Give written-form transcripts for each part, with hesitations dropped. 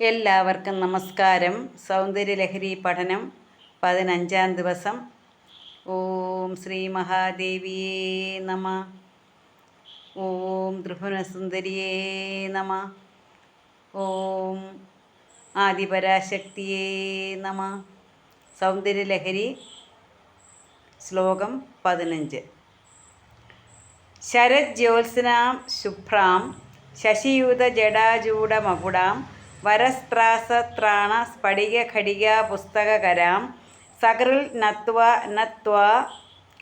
എല്ലാവർക്കും നമസ്കാരം. സൗന്ദര്യലഹരി പഠനം 15-ാം ദിവസം. ഓം ശ്രീ മഹാദേവിയേ നമ. ഓം ത്രിഭുവനസുന്ദരിയേ നമ. ഓം ആദിപരാശക്തിയേ നമ. സൗന്ദര്യലഹരി ശ്ലോകം 15. ശരജ്യോത്സ്നാം ശുഭ്രാം ശശിയുതജടാജൂഢമകുടാം വരസ്ത്രാസത്രാണ സ്ഫടികഘടികാ പുസ്തകകരാം സകൃൽ നത്വാ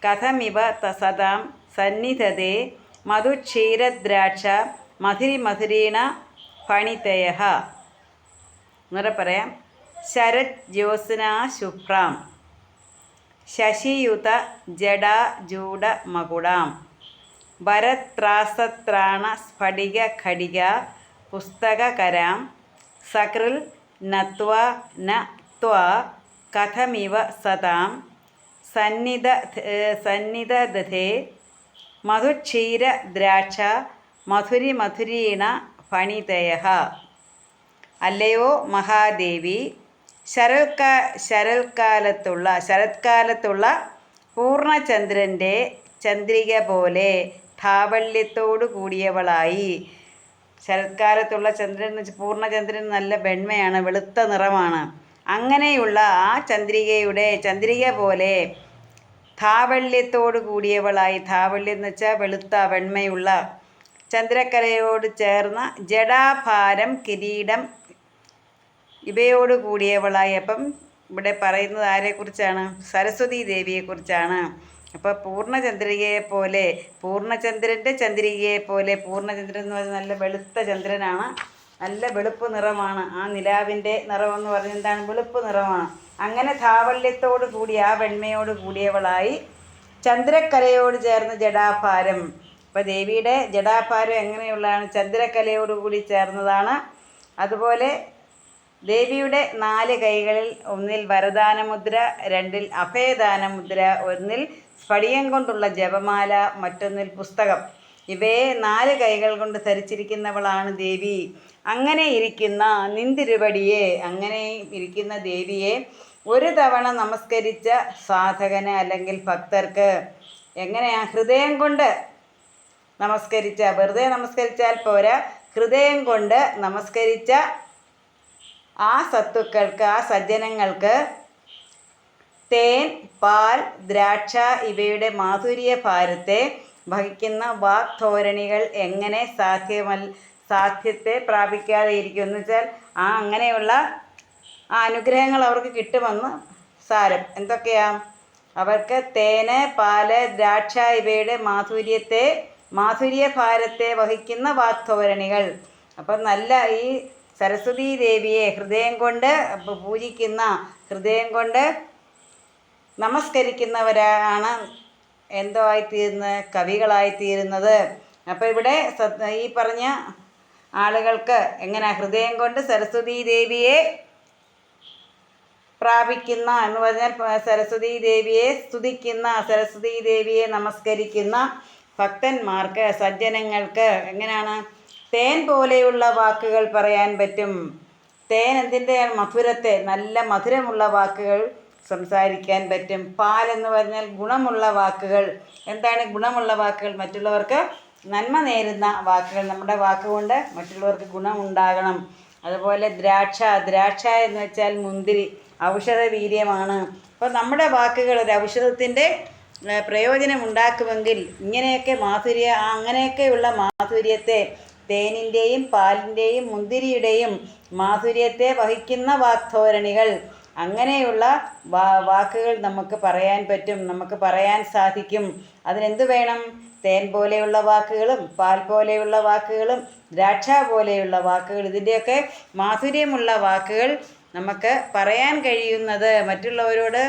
കഥമിവ സദാം സന്നിധതേ മധുക്ഷീരദ്രാക്ഷ മധുരിമധുരീണ ഫണിതയഃ. എന്നുകൂടെ പറയാം. ശരത് ജ്യോത്സ്നാ ശുഭ്രാം ശശിയുത ജടാജൂഢമകുടാം വരത്രാസത്രാണ സ്ഫടികഘടികാ പുസ്തകകരാം സകൃൽ നത്വാ കഥമിവ സദാം സന്നിധതേ മധുക്ഷീരദ്രാക്ഷ മധുരിമധുരീണ ഫണിതയഃ. അല്ലയോ മഹാദേവി, ശരത്കാലത്തുള്ള പൂർണ്ണചന്ദ്രൻ്റെ ചന്ദ്രിക പോലെ ധാവല്യത്തോടു കൂടിയവളായി. ശരത്കാലത്തുള്ള ചന്ദ്രൻ എന്ന് വെച്ചാൽ പൂർണ്ണചന്ദ്രൻ നല്ല വെണ്മയാണ്, വെളുത്ത നിറമാണ്. അങ്ങനെയുള്ള ആ ചന്ദ്രിക പോലെ ധാവല്യത്തോടു കൂടിയവളായി. ധാവല്യം എന്ന് വെച്ചാൽ വെളുത്ത വെണ്മയുള്ള ചന്ദ്രക്കലയോട് ചേർന്ന ജടാഭാരം കിരീടം ഇവയോട് കൂടിയവളായി. അപ്പം ഇവിടെ പറയുന്നത് ആരെക്കുറിച്ചാണ്? സരസ്വതീ ദേവിയെക്കുറിച്ചാണ്. അപ്പോൾ പൂർണ്ണചന്ദ്രൻ്റെ ചന്ദ്രികയെ പോലെ, പൂർണ്ണചന്ദ്രൻ എന്ന് പറഞ്ഞാൽ നല്ല വെളുത്ത ചന്ദ്രനാണ്, നല്ല വെളുപ്പ് നിറമാണ്. ആ നിലാവിൻ്റെ നിറമെന്ന് പറഞ്ഞാൽ എന്താണ്? വെളുപ്പ് നിറമാണ്. അങ്ങനെ ധാവല്യത്തോട് കൂടി ആ വെണ്മയോട് കൂടിയവളായി. ചന്ദ്രക്കലയോട് ചേർന്ന് ജടാഭാരം. അപ്പോൾ ദേവിയുടെ ജടാഭാരം എങ്ങനെയുള്ളതാണ്? ചന്ദ്രക്കലയോടുകൂടി ചേർന്നതാണ്. അതുപോലെ ദേവിയുടെ 4 കൈകളിൽ ഒന്നിൽ വരദാനമുദ്ര, 2 അഭയദാനമുദ്ര, 1 സ്ഫടികം കൊണ്ടുള്ള ജപമാല, മറ്റൊന്നിൽ പുസ്തകം. ഇവയെ 4 കൈകൾ കൊണ്ട് ധരിച്ചിരിക്കുന്നവളാണ് ദേവി. അങ്ങനെ ഇരിക്കുന്ന ദേവിയെ ഒരു തവണ നമസ്കരിച്ച സാധകന് അല്ലെങ്കിൽ ഭക്തർക്ക് എങ്ങനെയാ? ഹൃദയം കൊണ്ട് നമസ്കരിച്ച, വെറുതെ നമസ്കരിച്ചാൽ പോരാ, ഹൃദയം കൊണ്ട് നമസ്കരിച്ച ആ സത്തുക്കൾക്ക്, ആ സജ്ജനങ്ങൾക്ക് തേൻ, പാൽ, ദ്രാക്ഷ ഇവയുടെ മാധുര്യ ഭാരത്തെ വഹിക്കുന്ന വാക്ധോരണികൾ എങ്ങനെ സാധ്യത്തെ പ്രാപിക്കാതെ ഇരിക്കും എന്ന് വെച്ചാൽ അങ്ങനെയുള്ള ആ അനുഗ്രഹങ്ങൾ അവർക്ക് കിട്ടുമെന്ന് സാരം. എന്തൊക്കെയാ? അവർക്ക് തേന്, പാല്, ദ്രാക്ഷ ഇവയുടെ മാധുര്യ ഭാരത്തെ വഹിക്കുന്ന വാക്ധോരണികൾ. അപ്പം നല്ല ഈ സരസ്വതീ ദേവിയെ ഹൃദയം കൊണ്ട് പൂജിക്കുന്ന, ഹൃദയം കൊണ്ട് നമസ്കരിക്കുന്നവരാണ് എന്തോ ആയിത്തീരുന്നത്? കവികളായിത്തീരുന്നത്. അപ്പോൾ ഇവിടെ ഈ പറഞ്ഞ ആളുകൾക്ക് എങ്ങനെ ഹൃദയം കൊണ്ട് സരസ്വതീ ദേവിയെ പ്രാപിക്കുന്ന എന്ന് പറഞ്ഞാൽ സരസ്വതീ ദേവിയെ സ്തുതിക്കുന്ന, സരസ്വതീ ദേവിയെ നമസ്കരിക്കുന്ന ഭക്തന്മാർക്ക്, സജ്ജനങ്ങൾക്ക് എങ്ങനെയാണ്? തേൻ പോലെയുള്ള വാക്കുകൾ പറയാൻ പറ്റും. തേൻ എന്തിൻ്റെ? മധുരത്തെ, നല്ല മധുരമുള്ള വാക്കുകൾ സംസാരിക്കാൻ പറ്റും. പാലെന്ന് പറഞ്ഞാൽ ഗുണമുള്ള വാക്കുകൾ. എന്താണ് ഗുണമുള്ള വാക്കുകൾ? മറ്റുള്ളവർക്ക് നന്മ നേരുന്ന വാക്കുകൾ. നമ്മുടെ വാക്കുകൊണ്ട് മറ്റുള്ളവർക്ക് ഗുണമുണ്ടാകണം. അതുപോലെ ദ്രാക്ഷ എന്ന് വെച്ചാൽ മുന്തിരി, ഔഷധ വീര്യമാണ്. അപ്പോൾ നമ്മുടെ വാക്കുകൾ ഒരു ഔഷധത്തിൻ്റെ പ്രയോജനം ഉണ്ടാക്കുമെങ്കിൽ അങ്ങനെയൊക്കെയുള്ള മാധുര്യത്തെ, തേനിൻ്റെയും പാലിൻ്റെയും മുന്തിരിയുടെയും മാധുര്യത്തെ വഹിക്കുന്ന വാക്ധോരണികൾ, അങ്ങനെയുള്ള വാക്കുകൾ നമുക്ക് പറയാൻ പറ്റും, നമുക്ക് പറയാൻ സാധിക്കും. അതിനെന്ത് വേണം? തേൻ പോലെയുള്ള വാക്കുകളും പാൽ പോലെയുള്ള വാക്കുകളും ദ്രാക്ഷ പോലെയുള്ള വാക്കുകൾ, ഇതിൻ്റെയൊക്കെ മാധുര്യമുള്ള വാക്കുകൾ നമുക്ക് പറയാൻ കഴിയുന്നത്, മറ്റുള്ളവരോട്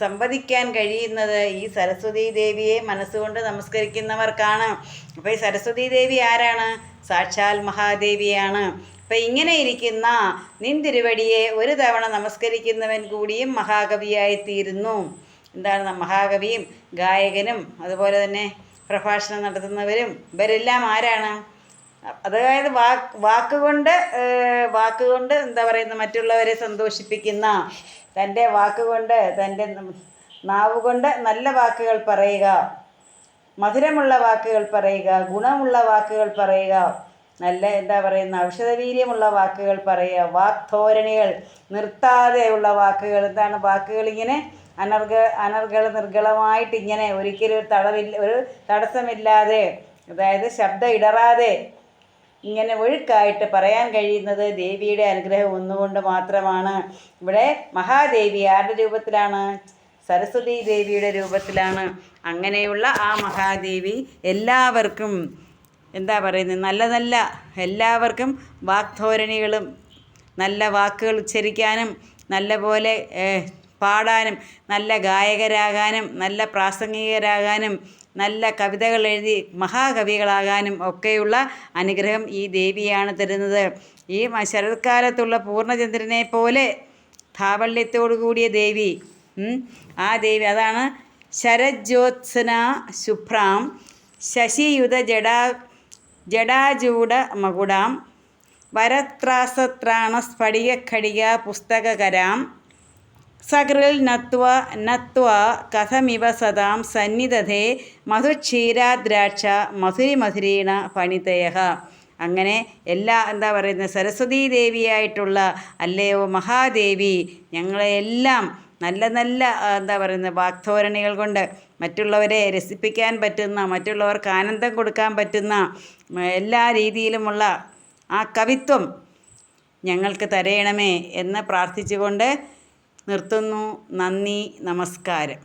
സംവദിക്കാൻ കഴിയുന്നത് ഈ സരസ്വതീ ദേവിയെ മനസ്സുകൊണ്ട് നമസ്കരിക്കുന്നവർക്കാണ്. അപ്പോൾ ഈ സരസ്വതീ ദേവി ആരാണ്? സാക്ഷാൽ മഹാദേവിയാണ്. അപ്പം ഇങ്ങനെ ഇരിക്കുന്ന നിൻ തിരുവടിയെ ഒരു തവണ നമസ്കരിക്കുന്നവൻ കൂടിയും മഹാകവിയായിത്തീരുന്നു. എന്താണ്? മഹാകവിയും ഗായകനും അതുപോലെ തന്നെ പ്രഭാഷണം നടത്തുന്നവരും ഇവരെല്ലാം ആരാണ്? അതായത് വാക്കുകൊണ്ട് എന്താ പറയുന്നത്, മറ്റുള്ളവരെ സന്തോഷിപ്പിക്കുന്ന, തൻ്റെ വാക്കുകൊണ്ട്, തൻ്റെ നാവുകൊണ്ട് നല്ല വാക്കുകൾ പറയുക, മധുരമുള്ള വാക്കുകൾ പറയുക, ഗുണമുള്ള വാക്കുകൾ പറയുക, നല്ല എന്താ പറയുന്ന ഔഷധവീര്യമുള്ള വാക്കുകൾ പറയുക, വാക്ധോരണികൾ, നിർത്താതെയുള്ള വാക്കുകൾ. എന്താണ് വാക്കുകൾ? ഇങ്ങനെ നിർഗളമായിട്ട് ഇങ്ങനെ ഒരിക്കലും ഒരു തടസ്സമില്ലാതെ, അതായത് ശബ്ദം ഇടറാതെ ഇങ്ങനെ ഒഴുക്കായിട്ട് പറയാൻ കഴിയുന്നത് ദേവിയുടെ അനുഗ്രഹം ഒന്നുകൊണ്ട് മാത്രമാണ്. ഇവിടെ മഹാദേവി ആരുടെ രൂപത്തിലാണ്? സരസ്വതി ദേവിയുടെ രൂപത്തിലാണ്. അങ്ങനെയുള്ള ആ മഹാദേവി എല്ലാവർക്കും എന്താ പറയുന്നത്, നല്ല എല്ലാവർക്കും വാക്ധോരണികളും, നല്ല വാക്കുകൾ ഉച്ചരിക്കാനും, നല്ല പോലെ പാടാനും, നല്ല ഗായകരാകാനും, നല്ല പ്രാസംഗികരാകാനും, നല്ല കവിതകൾ എഴുതി മഹാകവികളാകാനും ഒക്കെയുള്ള അനുഗ്രഹം ഈ ദേവിയാണ് തരുന്നത്. ഈ ശരത്കാലത്തുള്ള പൂർണ്ണചന്ദ്രനെ പോലെ ധാവള്യത്തോടു കൂടിയ ദേവി, ആ ദേവി അതാണ് ശരജ്യോത്സന ശുഭ്രാം ശശിയുത ജടാജൂഢ മകുടാം വരത്രാസത്രാണ സ്ഫടികഖടിക പുസ്തകകരാം സകൃൽ നത്വാ കഥമിവ സദാം സന്നിധേ മധുക്ഷീരാദ്രാക്ഷ മധുരിമധുരീണ ഫണിതയഃ. അങ്ങനെ എല്ലാ എന്താ പറയുന്നത്, സരസ്വതീ ദേവിയായിട്ടുള്ള അല്ലയോ മഹാദേവി, ഞങ്ങളെല്ലാം നല്ല എന്താ പറയുന്നത് വാക്ധോരണികൾ കൊണ്ട് മറ്റുള്ളവരെ രസിപ്പിക്കാൻ പറ്റുന്ന, മറ്റുള്ളവർക്ക് ആനന്ദം കൊടുക്കാൻ പറ്റുന്ന എല്ലാ രീതിയിലുമുള്ള ആ കവിത്വം ഞങ്ങൾക്ക് തരയണമേ എന്ന് പ്രാർത്ഥിച്ചുകൊണ്ട് നിർത്തുന്നു. നന്ദി, നമസ്കാരം.